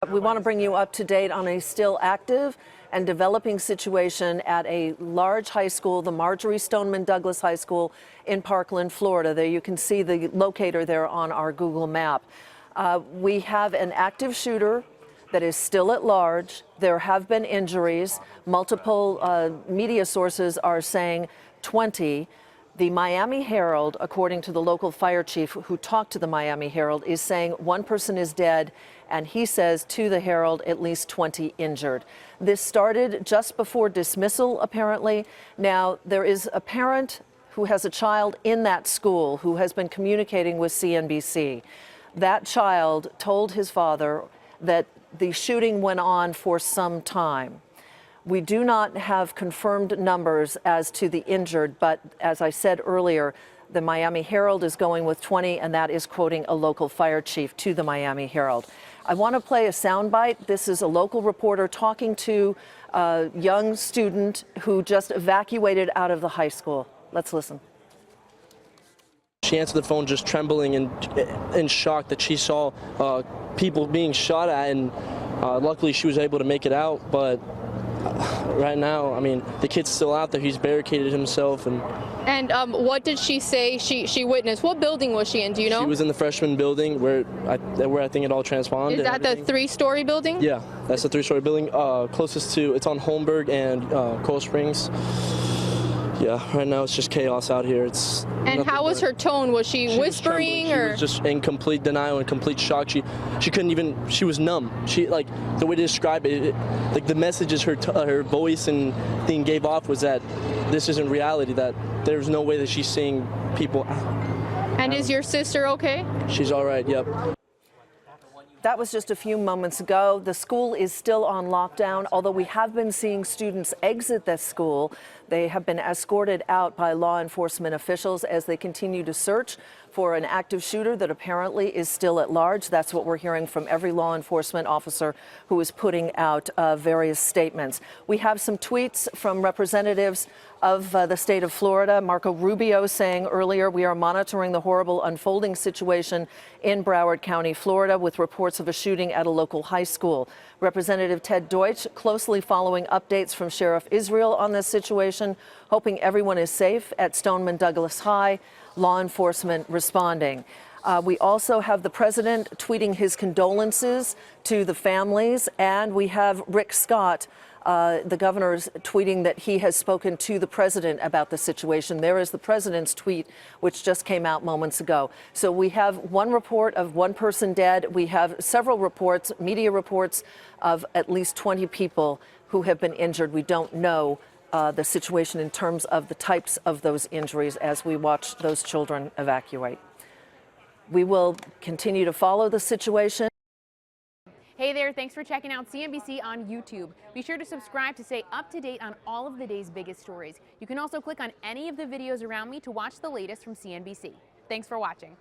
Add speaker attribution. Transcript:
Speaker 1: We want to bring you up to date on a still active and developing situation at a large high school, the Marjorie Stoneman Douglas High School in Parkland, Florida. There you can see the locator there on our Google map. We have an active shooter that is still at large. There have been injuries. Multiple media sources are saying 20. The Miami Herald, according to the local fire chief who talked to the Miami Herald, is saying one person is dead, and he says to the Herald at least 20 injured. This started just before dismissal, apparently. Now, there is a parent who has a child in that school who has been communicating with CNBC. That child told his father that the shooting went on for some time. We do not have confirmed numbers as to the injured, but as I said earlier, the Miami Herald is going with 20, and that is quoting a local fire chief to the Miami Herald. I want to play a soundbite. This is a local reporter talking to a young student who just evacuated out of the high school. Let's listen.
Speaker 2: She answered the phone just trembling and in shock that she saw people being shot at, and luckily she was able to make it out. But right now, I mean, the kid's still out there. He's barricaded himself. And
Speaker 3: what did she say she witnessed? What building was she in? Do you know?
Speaker 2: She was in the freshman building where I think it all transpired.
Speaker 3: Is that the 3-story building?
Speaker 2: Yeah, that's the 3-story building. Closest to, it's on Holmberg and Coral Springs. Yeah, right now it's just chaos out here.
Speaker 3: And how was her tone? Was she whispering, or?
Speaker 2: She was just in complete denial and complete shock. She couldn't even. She was numb. She, like, the way to describe it, like the messages her voice and thing gave off was that this isn't reality. That there's no way that she's seeing people.
Speaker 3: And is your sister okay?
Speaker 2: She's all right. Yep.
Speaker 1: That was just a few moments ago. The school is still on lockdown, although we have been seeing students exit the school. They have been escorted out by law enforcement officials as they continue to search for an active shooter that apparently is still at large. That's what we're hearing from every law enforcement officer who is putting out various statements. We have some tweets from representatives of the state of Florida. Marco Rubio saying earlier, we are monitoring the horrible unfolding situation in Broward County, Florida, with reports of a shooting at a local high school. Representative Ted Deutsch closely following updates from Sheriff Israel on this situation, hoping everyone is safe at Stoneman Douglas High. Law enforcement responding. We also have the president tweeting his condolences to the families, and we have Rick Scott, the governor's, tweeting that he has spoken to the president about the situation. There is the president's tweet, which just came out moments ago. So we have one report of one person dead. We have several reports, media reports, of at least 20 people who have been injured. We don't know the situation in terms of the types of those injuries as we watch those children evacuate. We will continue to follow the situation.
Speaker 4: Hey there, thanks for checking out CNBC on YouTube. Be sure to subscribe to stay up to date on all of the day's biggest stories. You can also click on any of the videos around me to watch the latest from CNBC. Thanks for watching.